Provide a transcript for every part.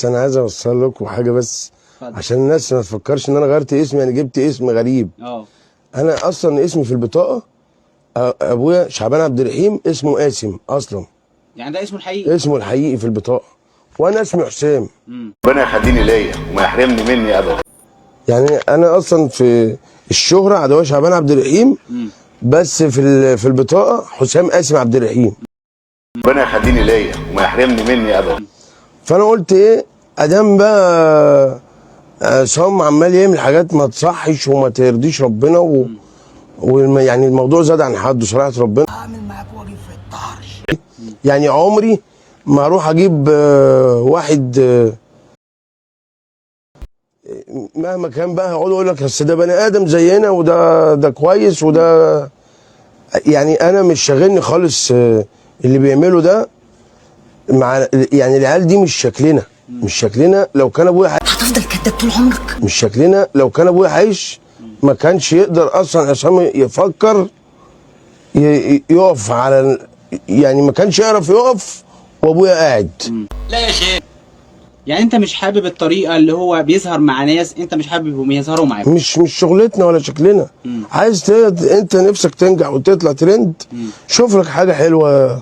بس انا عايز اوصل لكم حاجه بس اتفضل. عشان الناس ما تفكرش ان انا غيرت اسمي، يعني جبت اسم غريب. انا اصلا اسمي في البطاقه ابويا شعبان عبد الرحيم، اسمه قاسم اصلا، يعني ده اسمه الحقيقي؟ اسمه الحقيقي في البطاقه، وانا اسمي حسام. ربنا يخليني ليا وما يحرمني مني ابدا. يعني انا اصلا في الشهره عدوية شعبان عبد الرحيم، بس في البطاقه حسام قاسم عبد الرحيم. ربنا يخليني ليا وما يحرمني مني ابدا. فانا قلت ايه ادام بقى عصام عمال يعمل حاجات ما تصحش وما ترضيش ربنا يعني الموضوع زاد عن حده صراحه ربنا. هعمل معاك واجب في الطرش. يعني عمري ما اروح اجيب واحد مهما كان بقى هيقعدوا يقول لك اصل ده بني ادم زينا وده كويس وده، يعني انا مش شاغلني خالص اللي بيعمله ده مع يعني العيال دي مش شكلنا لو كان ابويا هتفضل كداب طول عمرك. مش شكلنا لو كان ابويا عايش ما كانش يقدر اصلا عصام يفكر يقف على، يعني ما كانش يعرف يقف وابويا قاعد. لا يا شيخ، يعني انت مش حابب الطريقه اللي هو بيظهر مع ناس انت مش حاببهم يظهروا معاك؟ مش شغلتنا ولا شكلنا. عايز انت نفسك تنجح وتطلع ترند، شوف لك حاجه حلوه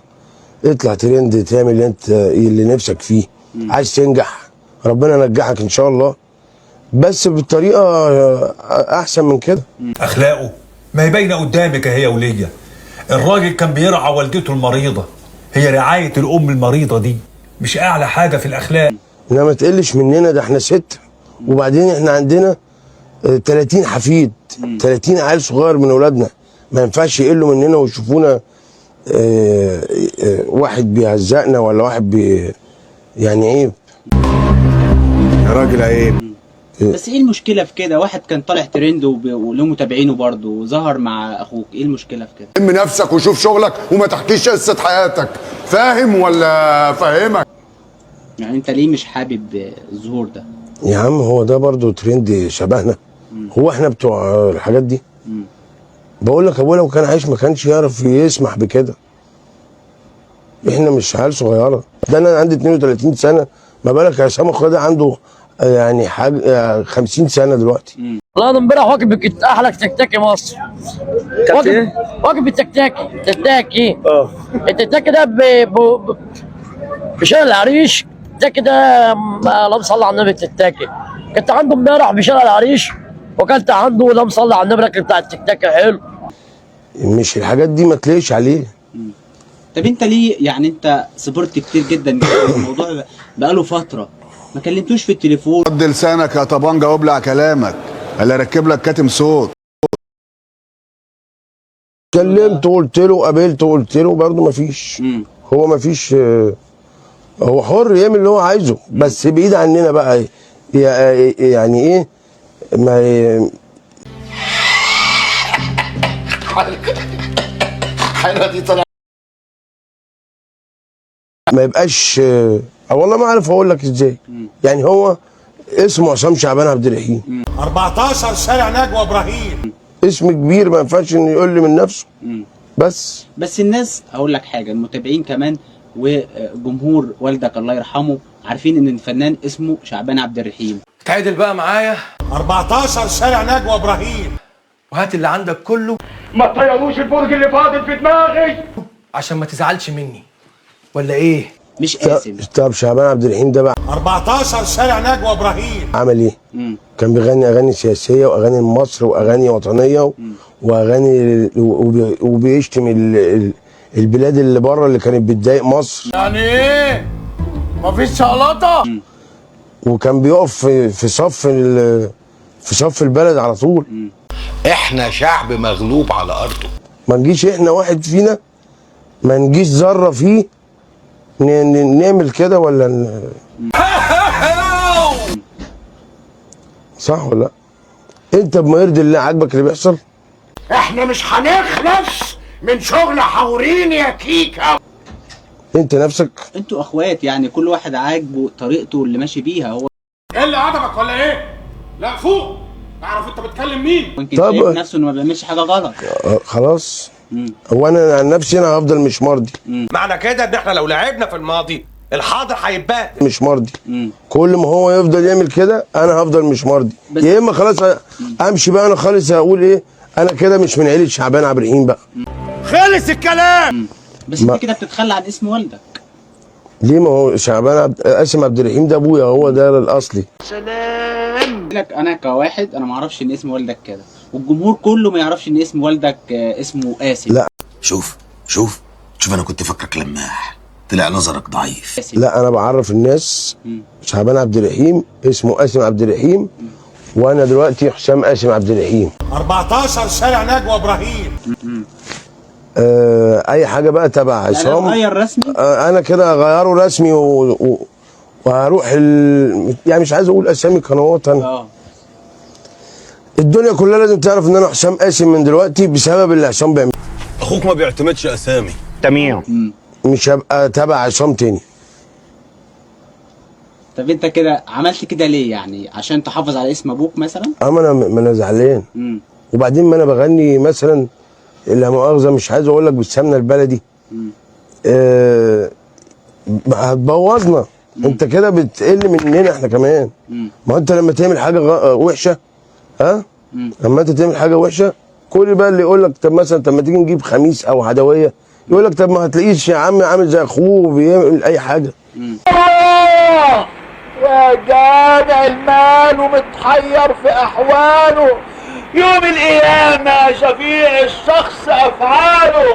اطلع ترند تعمل اللي نفسك فيه. عايز تنجح ربنا ينجحك ان شاء الله، بس بالطريقه احسن من كده. اخلاقه ما هي باينه قدامك اهي يا وليه. الراجل كان بيرعى والدته المريضه، هي رعايه الام المريضه دي مش اعلى حاجه في الاخلاق. انما ما تقلش مننا، ده احنا 6 وبعدين احنا عندنا 30 حفيد، 30 عيل صغير من اولادنا، ما ينفعش يقلوا مننا ويشوفونا واحد بيهزقنا ولا واحد يعني عيب يا راجل، عيب. بس ايه المشكله في كده؟ واحد كان طالع ترند وله متابعينه برضه وظهر مع اخوك، ايه المشكله في كده؟ لم نفسك وشوف شغلك وما تحكيش قصه حياتك، فاهم ولا فاهمك؟ يعني انت ليه مش حابب الظهور ده؟ يا عم هو ده برضه ترند شبهنا، هو احنا بتوع الحاجات دي؟ بقول لك ابويا لو كان عايش ما كانش يعرف يسمح بكده. احنا مش عيال صغيره، ده انا عندي 32 سنه، ما بالك يا عصام اخويا ده عنده يعني حاجه 50 سنه دلوقتي. والله انا امبارح واكب احلى تكتاكي مصر. واكب التكتاكي التكتاكي ده بشارع العريش. التكتاكي ده اللهم صل على النبي. التكتاكي كنت عنده امبارح بشارع العريش وكلت عنده اللهم صل على النبي. الاكل بتاع التكتاكي حلو، مش الحاجات دي ما تلاقيش عليه. طب انت ليه يعني انت صبرت كتير جدا الموضوع بقاله فتره ما كلمتوش في التليفون؟ رد لسانك يا طبنجه وابلع كلامك، اللي اركب لك كاتم صوت. كلمته قلت له، قابلته قلت له، برضه ما فيش. هو ما فيش، هو حر يعمل اللي هو عايزه، بس بعيد عننا بقى. يعني ايه حلوه دي طلع ما يبقاش والله ما عارف اقول لك ازاي. يعني هو اسمه عصام شعبان عبد الرحيم، 14 شارع نجوى ابراهيم، اسم كبير ما ينفعش انه يقول لي من نفسه. بس الناس هقول لك حاجه، المتابعين كمان وجمهور والدك الله يرحمه عارفين ان الفنان اسمه شعبان عبد الرحيم. تعدل بقى معايا 14 شارع نجوى ابراهيم، وهات اللي عندك كله ما تطيروش البرج اللي فاضل في دماغي عشان ما تزعلش مني، ولا ايه؟ مش قاسم. طب شعبان عبد الرحيم ده بقى 14 شارع نجوى ابراهيم عمل ايه؟ كان بيغني اغاني سياسيه واغاني مصر واغاني وطنيه واغاني وبيشتم البلاد اللي بره اللي كانت بتضايق مصر. يعني ايه؟ مفيش شغلطه. وكان بيقف في صف البلد على طول. احنا شعب مغلوب على ارضه، ما نجيش احنا واحد فينا ما نجيش ذره فيه نعمل كده ولا صح ولا لا؟ انت بما يرضي الله عاجبك اللي بيحصل؟ احنا مش هنخلص من شغل حورين يا كيكه. انت نفسك انتوا اخوات، يعني كل واحد عاجبه طريقته اللي ماشي بيها. هو ايه اللي عجبك ولا ايه؟ لا فوق تعرف انت بتكلم مين؟ ممكن شايف نفسه انه ما بيعملش حاجه غلط. خلاص. هو انا عن نفسي انا هفضل مش مرضي. معنى كده ان احنا لو لعبنا في الماضي الحاضر هيتبهدل. مش مرضي. كل ما هو يفضل يعمل كده انا هفضل مش مرضي. يا اما خلاص امشي بقى انا خالص، هقول ايه، انا كده مش من عيله شعبان عبد الرحيم بقى. خلص الكلام. بس انت كده بتتخلى عن اسم والدك. ليه؟ ما هو قاسم عبد الرحيم ده ابويا، هو ده الاصلي. لك انا كواحد انا ما اعرفش ان اسم والدك كده، والجمهور كله ما يعرفش ان اسم والدك اسمه قاسم. لا شوف انا كنت فاكرك لماح، طلع نظرك ضعيف. لا، انا بعرف الناس شعبان عبد الرحيم اسمه قاسم عبد الرحيم، وانا دلوقتي حسام قاسم عبد الرحيم. 14 شارع نجوى ابراهيم. اي حاجه بقى تبع عصام غير رسمي. انا كده هغيره رسمي وهروح يعني مش عايز اقول اسامي قنوات انا. الدنيا كلها لازم تعرف ان انا حسام قاسم من دلوقتي بسبب اللي عصام بيعمله. اخوك ما بيعتمدش اسامي. تمام. مش هبقى تبع عصام تاني. طب انت كده عملت كده ليه؟ يعني عشان تحافظ على اسم ابوك مثلا؟ ما انا زعلان. وبعدين ما انا بغني مثلا لا مؤاخذه، مش عايز اقول لك بالسمنه البلدي. هتبوظنا. انت كده بتقل مننا احنا كمان. ما انت لما تعمل حاجه وحشه، لما انت تعمل حاجه وحشه كل بقى اللي يقول لك طب مثلا طب ما تيجي نجيب خميس او عدويه، يقول لك طب ما هتلاقيش يا عم عامل زي اخوه بيعمل اي حاجه. يا جامع المال ومتحير في احواله، يوم القيامه شفيع الشخص افعاله.